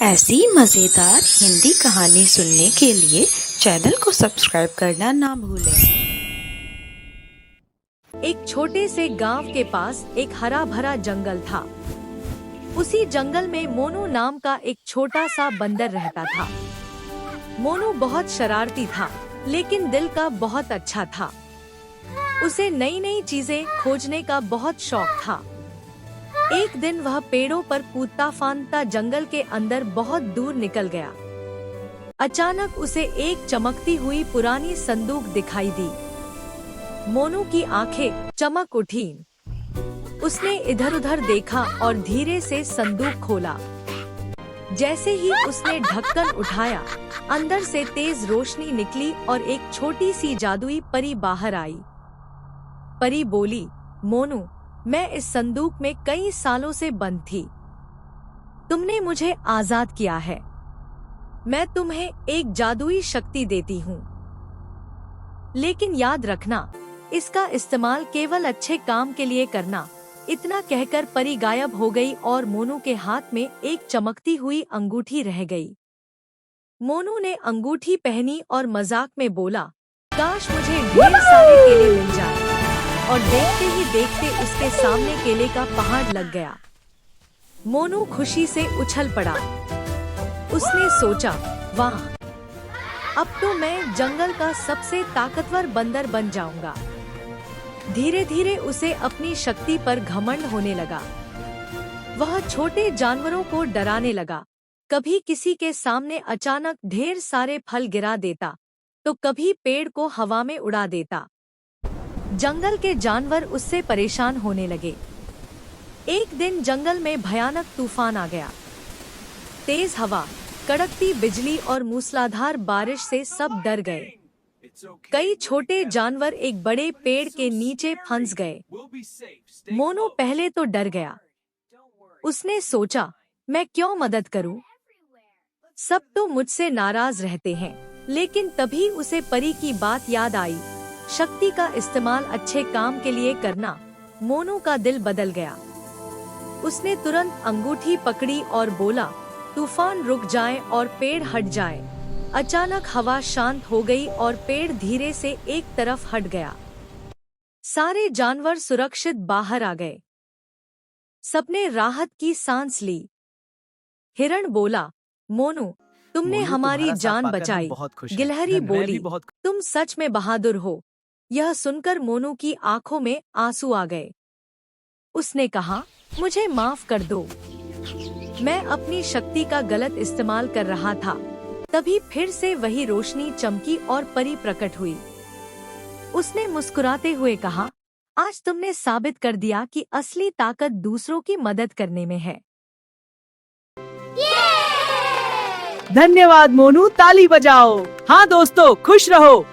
ऐसी मज़ेदार हिंदी कहानी सुनने के लिए चैनल को सब्सक्राइब करना ना भूलें। एक छोटे से गांव के पास एक हरा भरा जंगल था। उसी जंगल में मोनू नाम का एक छोटा सा बंदर रहता था। मोनू बहुत शरारती था, लेकिन दिल का बहुत अच्छा था। उसे नई नई चीजें खोजने का बहुत शौक था। एक दिन वह पेड़ों पर कूदता फांदता जंगल के अंदर बहुत दूर निकल गया। अचानक उसे एक चमकती हुई पुरानी संदूक दिखाई दी। मोनू की आंखें चमक उठी। उसने इधर उधर देखा और धीरे से संदूक खोला। जैसे ही उसने ढक्कन उठाया, अंदर से तेज रोशनी निकली और एक छोटी सी जादुई परी बाहर आई। परी बोली, मोनू, मैं इस संदूक में कई सालों से बंद थी। तुमने मुझे आजाद किया है। मैं तुम्हें एक जादुई शक्ति देती हूँ, लेकिन याद रखना, इसका इस्तेमाल केवल अच्छे काम के लिए करना। इतना कहकर परी गायब हो गई और मोनू के हाथ में एक चमकती हुई अंगूठी रह गई। मोनू ने अंगूठी पहनी और मजाक में बोला, काश मुझे ढेर सारे केले मिल जाए। और देखते ही देखते उसके सामने केले का पहाड़ लग गया। मोनू खुशी से उछल पड़ा। उसने सोचा, वाह, अब तो मैं जंगल का सबसे ताकतवर बंदर बन जाऊंगा। धीरे धीरे उसे अपनी शक्ति पर घमंड होने लगा। वह छोटे जानवरों को डराने लगा। कभी किसी के सामने अचानक ढेर सारे फल गिरा देता, तो कभी पेड़ को हवा में उड़ा देता। जंगल के जानवर उससे परेशान होने लगे। एक दिन जंगल में भयानक तूफान आ गया। तेज हवा, कड़कती बिजली और मूसलाधार बारिश से सब डर गए। कई छोटे जानवर एक बड़े पेड़ के नीचे फंस गए। मोनू पहले तो डर गया। उसने सोचा, मैं क्यों मदद करूं? सब तो मुझसे नाराज रहते हैं। लेकिन तभी उसे परी की बात याद आई। शक्ति का इस्तेमाल अच्छे काम के लिए करना। मोनू का दिल बदल गया। उसने तुरंत अंगूठी पकड़ी और बोला, तूफान रुक जाए और पेड़ हट जाए। अचानक हवा शांत हो गई और पेड़ धीरे से एक तरफ हट गया। सारे जानवर सुरक्षित बाहर आ गए। सबने राहत की सांस ली। हिरण बोला, मोनू, तुमने हमारी जान बचाई। गिलहरी बोली, तुम सच में बहादुर हो। यह सुनकर मोनू की आंखों में आंसू आ गए। उसने कहा, मुझे माफ कर दो। मैं अपनी शक्ति का गलत इस्तेमाल कर रहा था। तभी फिर से वही रोशनी चमकी और परी प्रकट हुई। उसने मुस्कुराते हुए कहा, आज तुमने साबित कर दिया कि असली ताकत दूसरों की मदद करने में है। धन्यवाद मोनू, ताली बजाओ। हाँ दोस्तों, खुश रहो।